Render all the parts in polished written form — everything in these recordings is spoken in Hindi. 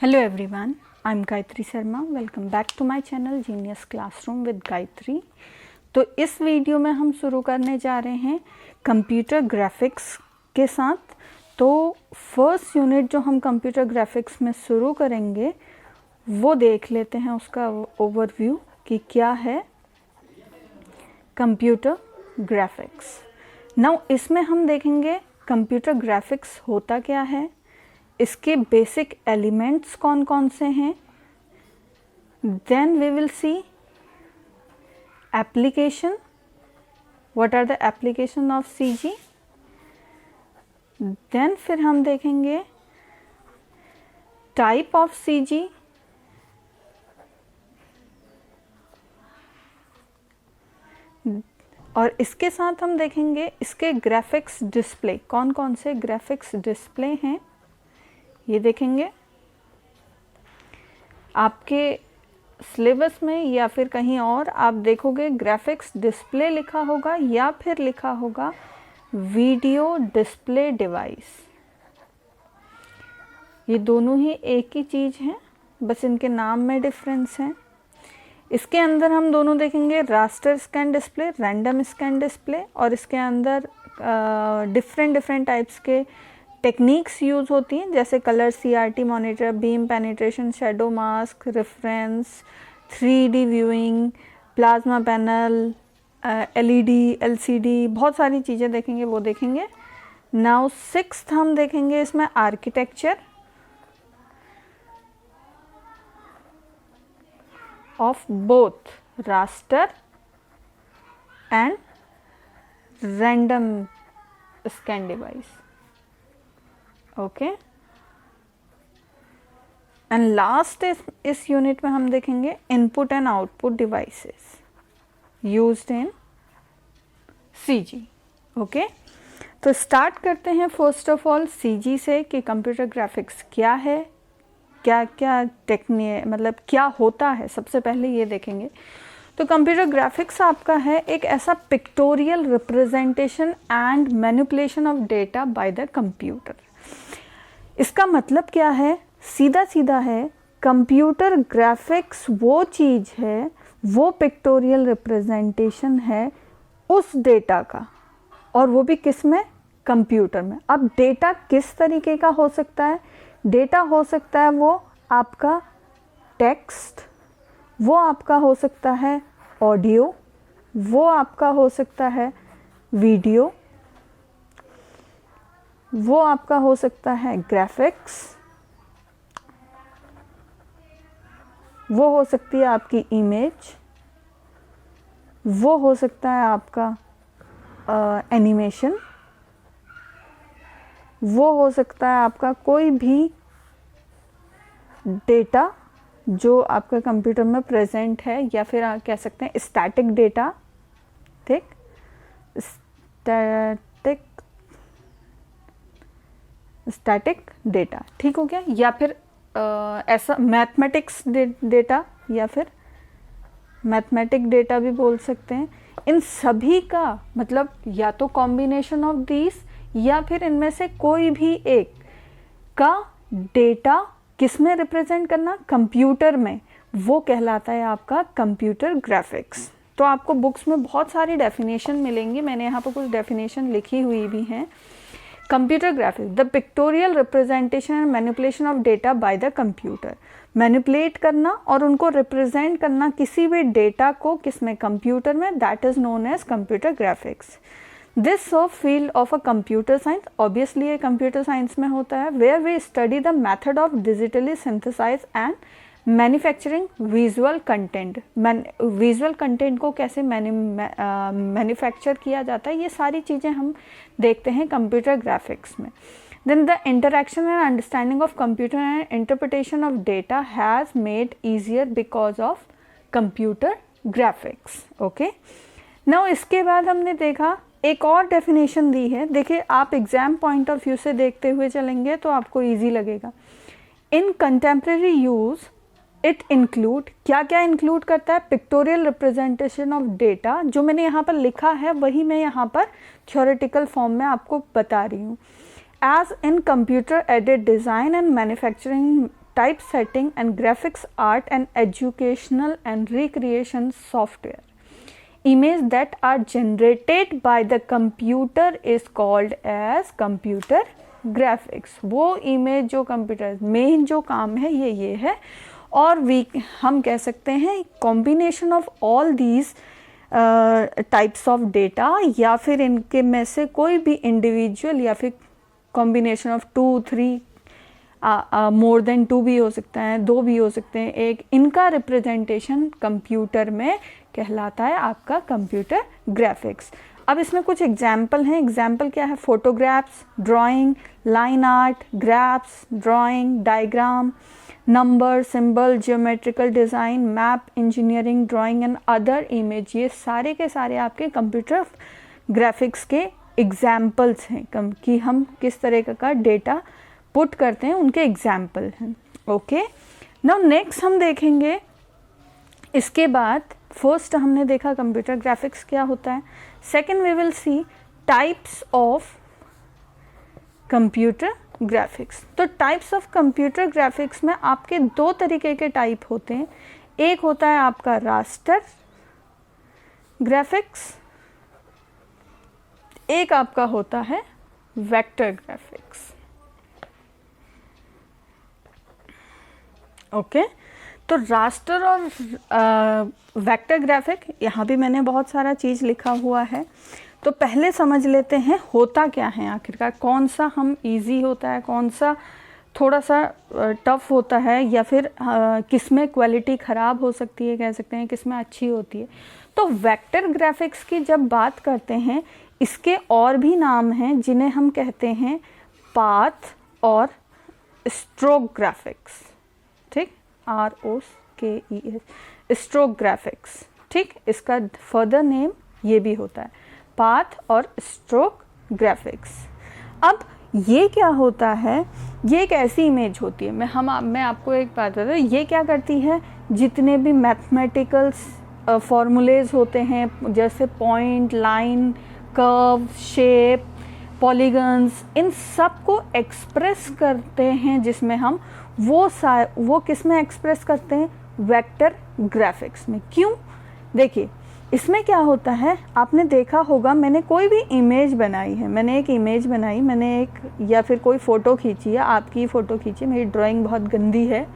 Hello everyone, I'm Gayatri Sharma. Welcome back to my channel Genius Classroom with Gayatri. तो इस वीडियो में हम शुरू करने जा रहे हैं कंप्यूटर ग्राफिक्स के साथ। तो फर्स्ट यूनिट जो हम कंप्यूटर ग्राफिक्स में शुरू करेंगे वो देख लेते हैं उसका ओवरव्यू कि क्या है कंप्यूटर ग्राफिक्स। नाउ इसमें हम देखेंगे कंप्यूटर ग्राफिक्स होता क्या है, इसके बेसिक एलिमेंट्स कौन कौन से हैं, then we will see application, what are the application of CG, then फिर हम देखेंगे टाइप ऑफ सीजी, और इसके साथ हम देखेंगे इसके ग्राफिक्स डिस्प्ले, कौन कौन से ग्राफिक्स डिस्प्ले हैं ये देखेंगे। आपके सिलेबस में या फिर कहीं और आप देखोगे ग्राफिक्स डिस्प्ले लिखा होगा या फिर लिखा होगा वीडियो डिस्प्ले डिवाइस। ये दोनों ही एक ही चीज़ हैं, बस इनके नाम में डिफरेंस है। इसके अंदर हम दोनों देखेंगे raster scan display, random scan display, और इसके अंदर डिफरेंट टाइप्स के टेक्निक्स यूज़ होती हैं जैसे colour CRT monitor, beam penetration, shadow mask, reference, 3D viewing, plasma panel, LED, LCD, बहुत सारी चीज़ें देखेंगे, वो देखेंगे। नाउ सिक्स्थ हम देखेंगे इसमें architecture of both raster and random scan device. Okay, and last इस यूनिट में हम देखेंगे input and output devices used in CG. Okay, तो स्टार्ट करते हैं फर्स्ट ऑफ ऑल सीजी से कि कंप्यूटर ग्राफिक्स क्या है, क्या क्या टेक्निक मतलब क्या होता है, सबसे पहले ये देखेंगे। तो कंप्यूटर ग्राफिक्स आपका है एक ऐसा pictorial representation and manipulation of data by the computer. इसका मतलब क्या है, सीधा सीधा है, कंप्यूटर ग्राफिक्स वो चीज़ है, वो पिक्टोरियल रिप्रेजेंटेशन है उस डेटा का, और वो भी किस में, कंप्यूटर में। अब डेटा किस तरीके का हो सकता है, डेटा हो सकता है वो आपका टेक्स्ट, वो आपका हो सकता है ऑडियो, वो आपका हो सकता है वीडियो, वो आपका हो सकता है ग्राफिक्स, वो हो सकती है आपकी इमेज, वो हो सकता है आपका एनिमेशन, वो हो सकता है आपका कोई भी डेटा जो आपका कंप्यूटर में प्रेजेंट है, या फिर आप कह सकते हैं स्टैटिक डेटा, ठीक, स्टैटिक डेटा, ठीक हो गया, या फिर ऐसा मैथमेटिक्स डेटा, या फिर मैथमेटिक डेटा भी बोल सकते हैं। इन सभी का मतलब या तो कॉम्बिनेशन ऑफ दीज या फिर इनमें से कोई भी एक का डेटा किस में रिप्रेजेंट करना, कंप्यूटर में, वो कहलाता है आपका कंप्यूटर ग्राफिक्स। तो आपको बुक्स में बहुत सारी डेफिनेशन मिलेंगी, मैंने यहाँ पर कुछ डेफिनेशन लिखी हुई भी हैं। Computer graphics, the pictorial representation and manipulation of data by the computer. Manipulate करना और उनको रिप्रेजेंट करना किसी भी डेटा को किसमें, कंप्यूटर में, that is known as computer graphics. This field of a computer science, obviously ये कंप्यूटर साइंस में होता है, where we study the method of digitally synthesise and manufacturing visual content. Visual content को कैसे मैन्युफैक्चर किया जाता है, ये सारी चीज़ें हम देखते हैं कंप्यूटर ग्राफिक्स में। Then the interaction and understanding of computer and interpretation of data has made easier because of computer graphics. Okay, now इसके बाद हमने देखा एक और डेफिनेशन दी है, देखिए आप एग्जाम पॉइंट ऑफ व्यू से देखते हुए चलेंगे तो आपको ईजी लगेगा। इन कंटेम्प्रेरी यूज़ इट इंक्लूड, क्या क्या इंक्लूड करता है, पिक्टोरियल रिप्रेजेंटेशन ऑफ डेटा, जो मैंने यहाँ पर लिखा है वही मैं यहाँ पर थ्योरेटिकल फॉर्म में आपको बता रही हूँ। As in computer aided design and manufacturing typesetting and graphics art and educational and recreation software. Image that are generated by the computer is called as computer graphics. वो इमेज जो कंप्यूटर मेन जो काम है ये है, और हम कह सकते हैं combination of all these types of data, या फिर इनके में से कोई भी इंडिविजुअल या फिर कॉम्बिनेशन ऑफ 2 3 मोर देन 2 भी हो सकता है, 2 भी हो सकते हैं, एक, इनका रिप्रेजेंटेशन कंप्यूटर में कहलाता है आपका कंप्यूटर ग्राफिक्स. अब इसमें कुछ एग्जाम्पल हैं. एग्जाम्पल क्या है? Photographs, drawing, line art, graphs, drawing, diagram, number, symbol, geometrical design, map, engineering, drawing and other image. ये सारे के सारे आपके कंप्यूटर ग्राफिक्स के एग्जाम्पल्स हैं कि हम किस तरह का डेटा पुट करते हैं, उनके एग्जाम्पल हैं. ओके, नाउ नेक्स्ट हम देखेंगे. इसके बाद फर्स्ट हमने देखा कंप्यूटर ग्राफिक्स क्या होता है. Second we will see types of computer graphics. तो टाइप्स ऑफ कंप्यूटर ग्राफिक्स में आपके 2 तरीके के टाइप होते हैं. एक होता है आपका रास्टर ग्राफिक्स, एक आपका होता है वेक्टर ग्राफिक्स. ओके, तो रास्टर और वेक्टर ग्राफिक, यहाँ भी मैंने बहुत सारा चीज़ लिखा हुआ है. तो पहले समझ लेते हैं होता क्या है आखिरकार, कौन सा हम इजी होता है, कौन सा थोड़ा सा टफ होता है, या फिर किस में क्वालिटी ख़राब हो सकती है, कह सकते हैं किस में अच्छी होती है. तो वेक्टर ग्राफिक्स की जब बात करते हैं, इसके और भी नाम हैं जिन्हें हम कहते हैं पाथ और स्ट्रोक ग्राफिक्स. ठीक, ROKES, स्ट्रोक ग्राफिक्स. ठीक, इसका फर्दर नेम ये भी होता है, पाथ और स्ट्रोक ग्राफिक्स. अब ये क्या होता है? ये एक ऐसी इमेज होती है, मैं आपको एक बात बता दूँ, ये क्या करती है, जितने भी मैथमेटिकल फॉर्मूलेज होते हैं, जैसे point, line, curve, shape, polygons, इन सब को एक्सप्रेस करते हैं, जिसमें हम वो किस में एक्सप्रेस करते हैं? वेक्टर ग्राफिक्स में. क्यों? देखिए, इसमें क्या होता है, आपने देखा होगा, मैंने कोई भी इमेज बनाई है, मैंने एक इमेज बनाई, मैंने एक या फिर कोई फ़ोटो खींची है, आपकी फ़ोटो खींची, मेरी ड्राइंग बहुत गंदी है,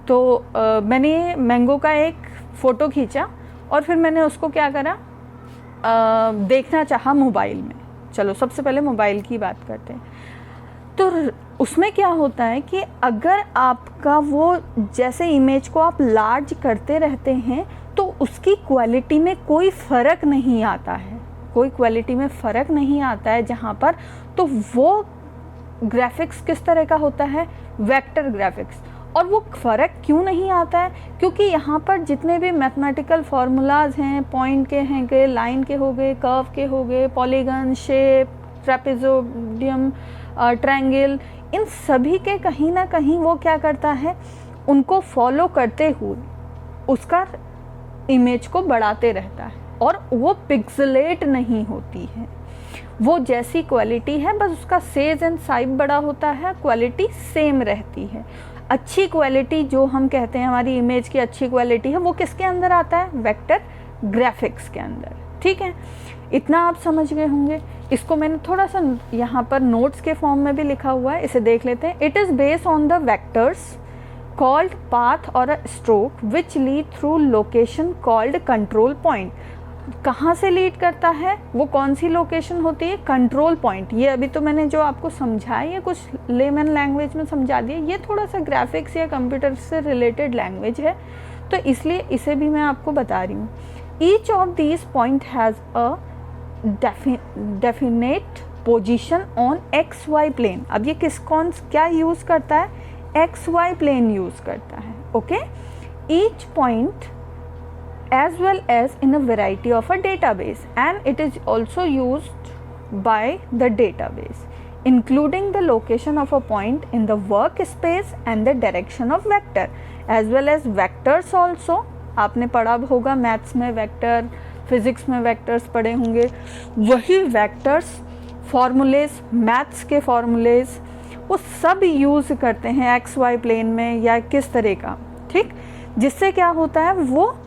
तो मैंने मैंगो का एक फ़ोटो खींचा और फिर मैंने उसको क्या करा, देखना चाहा मोबाइल में. चलो सबसे पहले मोबाइल की बात करते हैं. तो उसमें क्या होता है कि अगर आपका वो जैसे इमेज को आप लार्ज करते रहते हैं तो उसकी क्वालिटी में कोई फ़र्क नहीं आता है, कोई क्वालिटी में फ़र्क नहीं आता है जहाँ पर. तो वो ग्राफिक्स किस तरह का होता है? Vector graphics. और वो फ़र्क क्यों नहीं आता है? क्योंकि यहाँ पर जितने भी मैथमेटिकल फार्मूलाज हैं, पॉइंट के हैं गए, लाइन के हो गए, कर्व के हो गए, पॉलीगन, शेप, ट्रेपेजोइडियम, ट्रायंगल, इन सभी के कहीं ना कहीं वो क्या करता है, उनको फॉलो करते हुए उसका इमेज को बढ़ाते रहता है, और वो पिक्सेलेट नहीं होती है. वो जैसी क्वालिटी है बस उसका साइज एंड साइज बड़ा होता है, क्वालिटी सेम रहती है. अच्छी क्वालिटी जो हम कहते हैं हमारी इमेज की अच्छी क्वालिटी है, वो किसके अंदर आता है? वेक्टर ग्राफिक्स के अंदर. ठीक है, इतना आप समझ गए होंगे. इसको मैंने थोड़ा सा यहाँ पर नोट्स के फॉर्म में भी लिखा हुआ है, इसे देख लेते हैं. It is based on the vectors called path or a stroke which lead through location called control point. कहाँ से लीड करता है? वो कौन सी लोकेशन होती है? Control point. ये अभी तो मैंने जो आपको समझाया ये कुछ लेमन लैंग्वेज में समझा दिया, ये थोड़ा सा ग्राफिक्स या कंप्यूटर से रिलेटेड लैंग्वेज है, तो इसलिए इसे भी मैं आपको बता रही हूँ. Each of these point has a definite position on XY plane. अब ये क्या यूज़ करता है? XY प्लेन यूज़ करता है. Okay, each point as well as in a variety of a database, and it is also used by the database, including the location of a point in the workspace and the direction of vector as well as vectors also. आपने पढ़ा होगा मैथ्स में वेक्टर, फिजिक्स में वेक्टर्स पढ़े होंगे, वही वेक्टर्स, फॉर्मूलेज, मैथ्स के फॉर्मूलेज, वो सब यूज़ करते हैं एक्स वाई प्लेन में या किस तरह का, ठीक, जिससे क्या होता है वो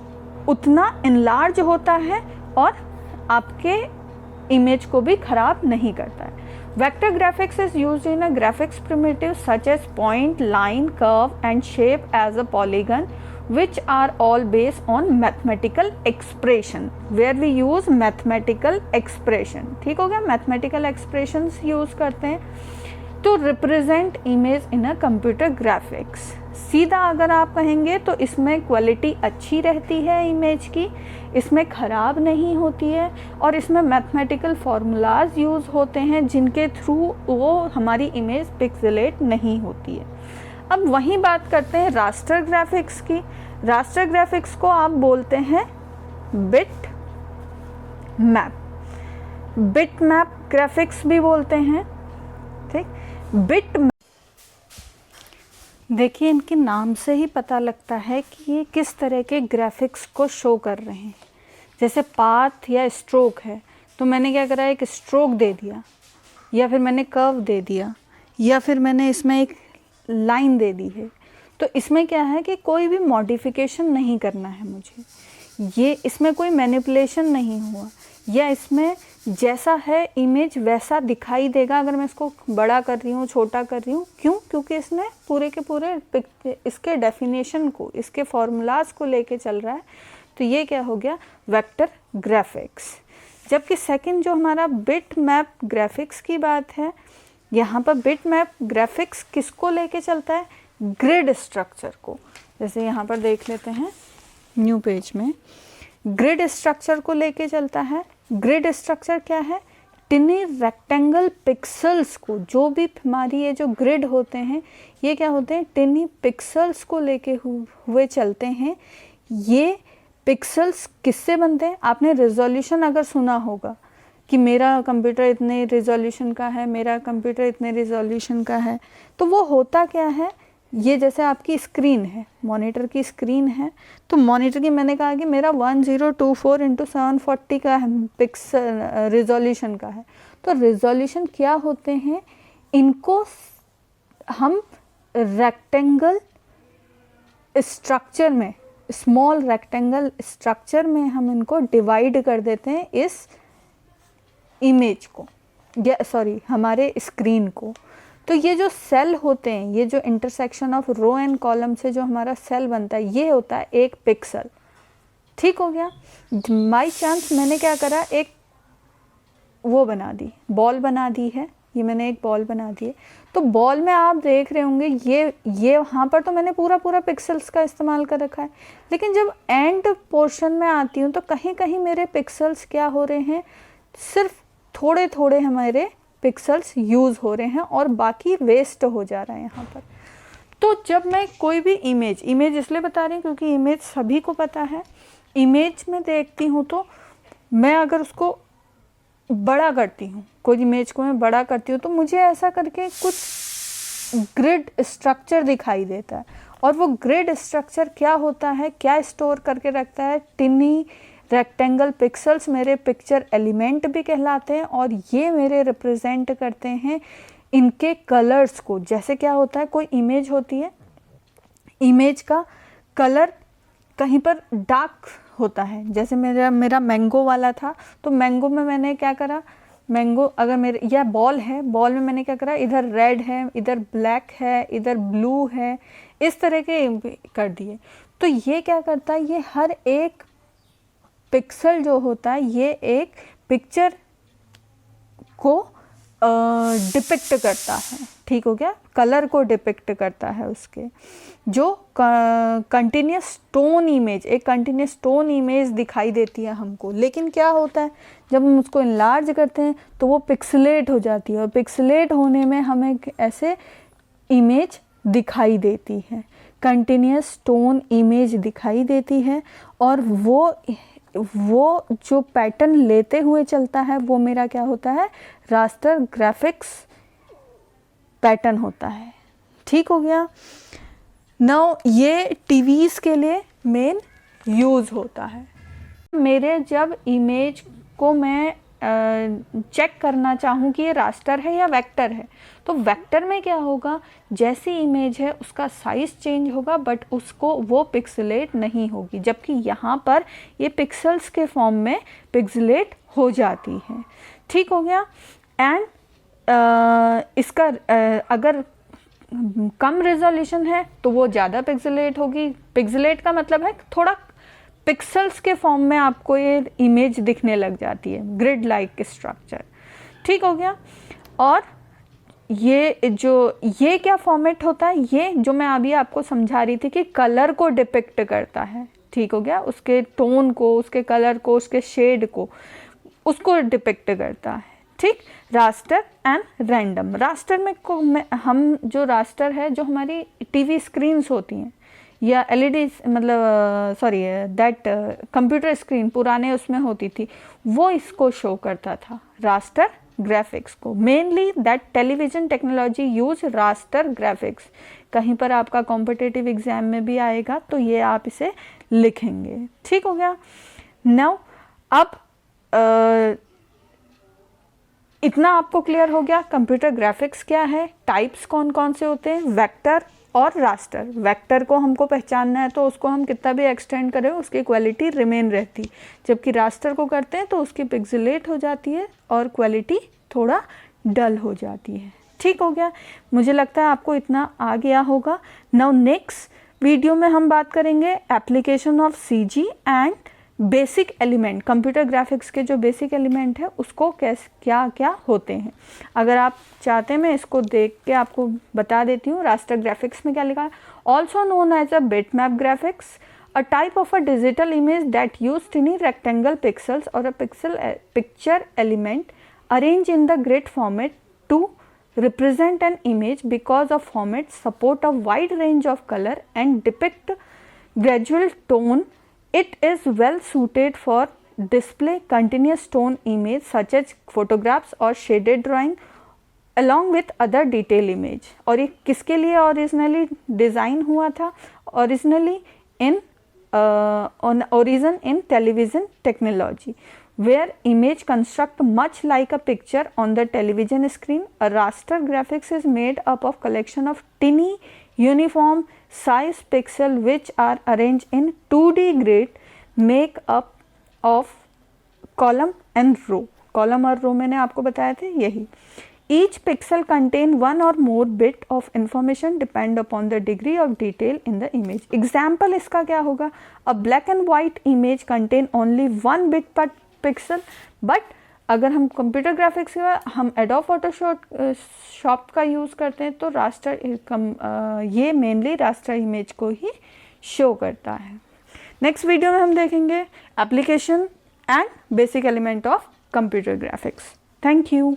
उतना इनलार्ज होता है और आपके इमेज को भी ख़राब नहीं करता है। Vector graphics is used in a graphics primitive such as point, line, curve and shape as a polygon which are all based on mathematical expression where we use mathematical expression, ठीक हो गया, mathematical expressions use करते हैं to represent image in a computer graphics। सीधा अगर आप कहेंगे तो इसमें क्वालिटी अच्छी रहती है इमेज की, इसमें ख़राब नहीं होती है और इसमें मैथमेटिकल फार्मूलाज यूज़ होते हैं जिनके थ्रू वो हमारी इमेज पिक्सेलेट नहीं होती है। अब वहीं बात करते हैं रास्टर ग्राफिक्स की। रास्टर ग्राफिक्स को आप बोलते हैं bit map, bit map graphics भी बोलते हैं, ठीक। बिट मैप, देखिए इनके नाम से ही पता लगता है कि ये किस तरह के ग्राफिक्स को शो कर रहे हैं। जैसे पाथ या स्ट्रोक है तो मैंने क्या करा, एक स्ट्रोक दे दिया या फिर मैंने कर्व दे दिया या फिर मैंने इसमें एक लाइन दे दी है। तो इसमें क्या है कि कोई भी मॉडिफिकेशन नहीं करना है मुझे, ये इसमें कोई मैनिपुलेशन नहीं हुआ या इसमें जैसा है इमेज वैसा दिखाई देगा अगर मैं इसको बड़ा कर रही हूँ, छोटा कर रही हूँ। क्यों? क्योंकि इसने पूरे के पूरे इसके डेफिनेशन को, इसके फॉर्मूलाज को लेके चल रहा है। तो ये क्या हो गया, वेक्टर ग्राफिक्स। जबकि सेकंड जो हमारा बिट मैप ग्राफिक्स की बात है, यहाँ पर बिट मैप ग्राफिक्स किसको लेके चलता है, ग्रिड स्ट्रक्चर को। जैसे यहाँ पर देख लेते हैं न्यू पेज में, ग्रिड स्ट्रक्चर को लेके चलता है। ग्रिड स्ट्रक्चर क्या है, टिनी रेक्टेंगल पिक्सल्स को, जो भी हमारी ये जो ग्रिड होते हैं ये क्या होते हैं, टिनी पिक्सल्स को लेके हुए चलते हैं। ये पिक्सल्स किससे बनते हैं, आपने रिजोल्यूशन अगर सुना होगा कि मेरा कंप्यूटर इतने रिजोल्यूशन का है, मेरा कंप्यूटर इतने रिजोल्यूशन का है, तो वो होता क्या है, ये जैसे आपकी स्क्रीन है, मॉनिटर की स्क्रीन है, तो मॉनिटर की मैंने कहा कि मेरा 1024x740 का है, पिक्सल रिजोल्यूशन का है। तो रिजोल्यूशन क्या होते हैं, इनको हम रेक्टेंगल स्ट्रक्चर में, स्मॉल रेक्टेंगल स्ट्रक्चर में हम इनको डिवाइड कर देते हैं इस इमेज को, या सॉरी हमारे स्क्रीन को। तो ये जो सेल होते हैं, ये जो intersection of row and column से जो हमारा सेल बनता है, ये होता है एक पिक्सल, ठीक हो गया। बाई चांस मैंने क्या करा, एक वो बना दी, बॉल बना दी है, ये मैंने एक बॉल बना दी है। तो बॉल में आप देख रहे होंगे ये वहाँ पर तो मैंने पूरा पिक्सल्स का इस्तेमाल कर रखा है, लेकिन जब एंड पोर्शन में आती हूँ तो कहीं कहीं मेरे पिक्सल्स क्या हो रहे हैं, सिर्फ थोड़े थोड़े हमारे पिक्सल्स यूज़ हो रहे हैं और बाकी वेस्ट हो जा रहा है यहाँ पर। तो जब मैं कोई भी इमेज इसलिए बता रही हूँ क्योंकि इमेज सभी को पता है, इमेज में देखती हूँ तो मैं अगर उसको बड़ा करती हूँ, कोई इमेज को मैं बड़ा करती हूँ तो मुझे ऐसा करके कुछ ग्रिड स्ट्रक्चर दिखाई देता है। और वो ग्रिड स्ट्रक्चर क्या होता है, क्या स्टोर करके रखता है, टिनी रेक्टेंगल पिक्सल्स मेरे पिक्चर एलिमेंट भी कहलाते हैं और ये मेरे रिप्रेजेंट करते हैं इनके कलर्स को। जैसे क्या होता है, कोई इमेज होती है, इमेज का कलर कहीं पर डार्क होता है, जैसे मेरा मैंगो वाला था, तो मैंगो में मैंने क्या करा, मैंगो अगर मेरे या बॉल है, बॉल में मैंने क्या करा, इधर रेड है, इधर ब्लैक है, इधर ब्लू है, इस तरह के कर दिए। तो ये क्या करता है, ये हर एक पिक्सल जो होता है ये एक पिक्चर को डिपिक्ट करता है, ठीक हो गया, कलर को डिपिक्ट करता है उसके। जो कंटिन्यूस टोन इमेज, एक कंटिन्यूस टोन इमेज दिखाई देती है हमको, लेकिन क्या होता है जब हम उसको इनलार्ज करते हैं तो वो पिक्सलेट हो जाती है और पिक्सलेट होने में हमें ऐसे इमेज दिखाई देती है, कंटिन्यूस टोन इमेज दिखाई देती है और वो जो पैटर्न लेते हुए चलता है वो मेरा क्या होता है, रास्टर ग्राफिक्स पैटर्न होता है, ठीक हो गया। नाउ ये टीवीज़ के लिए मेन यूज़ होता है। मेरे जब इमेज को मैं चेक करना चाहूँ कि ये रास्टर है या वेक्टर है, तो वेक्टर में क्या होगा, जैसी इमेज है उसका साइज़ चेंज होगा बट उसको वो पिक्सेलेट नहीं होगी, जबकि यहाँ पर ये पिक्सल्स के फॉर्म में पिक्सेलेट हो जाती है। ठीक हो गया। एंड इसका अगर कम रेजोल्यूशन है तो वो ज़्यादा पिक्सेलेट होगी। पिक्सेलेट का मतलब है थोड़ा पिक्सल्स के फॉर्म में आपको ये इमेज दिखने लग जाती है, ग्रिड लाइक स्ट्रक्चर। ठीक हो गया। और ये क्या फॉर्मेट होता है, ये जो मैं अभी आपको समझा रही थी कि कलर को डिपिक्ट करता है। ठीक हो गया, उसके टोन को, उसके कलर को, उसके शेड को, उसको डिपिक्ट करता है। ठीक। Raster and random. रास्टर में हम जो रास्टर है, जो हमारी टीवी स्क्रीन्स होती हैं या एलईडी, मतलब सॉरी दैट कंप्यूटर स्क्रीन पुराने उसमें होती थी, वो इसको शो करता था, रास्टर ग्राफिक्स को। Mainly that television technology use raster graphics. कहीं पर आपका कॉम्पिटिटिव एग्जाम में भी आएगा तो ये आप इसे लिखेंगे। ठीक हो गया। नाउ अब इतना आपको क्लियर हो गया कंप्यूटर ग्राफिक्स क्या है, टाइप्स कौन कौन से होते हैं, वेक्टर और रास्टर। वेक्टर को हमको पहचानना है तो उसको हम कितना भी एक्सटेंड करें उसकी क्वालिटी रिमेन रहती, जबकि रास्टर को करते हैं तो उसकी पिक्सेलेट हो जाती है और क्वालिटी थोड़ा डल हो जाती है। ठीक हो गया। मुझे लगता है आपको इतना आ गया होगा। नाउ नेक्स्ट वीडियो में हम बात करेंगे application of CG and basic element. Computer graphics के जो बेसिक एलिमेंट है उसको क्या क्या होते हैं। अगर आप चाहते हैं मैं इसको देख के आपको बता देती हूँ। रास्टर ग्राफिक्स में क्या लिखा है, also known as a bitmap graphics, a type of a digital image that use tiny rectangle pixels और a picture element arrange in the grid format to represent an image because of formats support a wide range of color and depict gradual tone. It is well suited for display continuous tone image such as photographs or shaded drawing along with other detail image. और ये किसके लिए ओरिजिनली डिज़ाइन हुआ था, originally in origin in television technology where image construct much like a picture on the television screen. A raster graphics is made up of collection of tiny uniform size pixel which are arranged in 2D grid make up of column and row. column और row मैंने आपको बताए थे यही. Each pixel contain one or more bit of information depend upon the degree of detail in the image. Example इसका क्या होगा, a black and white image contain only one bit per pixel, but अगर हम कंप्यूटर ग्राफिक्स का हम एडोब फोटोशॉप का यूज़ करते हैं तो रास्टर ये मेनली रास्टर इमेज को ही शो करता है. नेक्स्ट वीडियो में हम देखेंगे application and basic element of computer graphics. Thank you.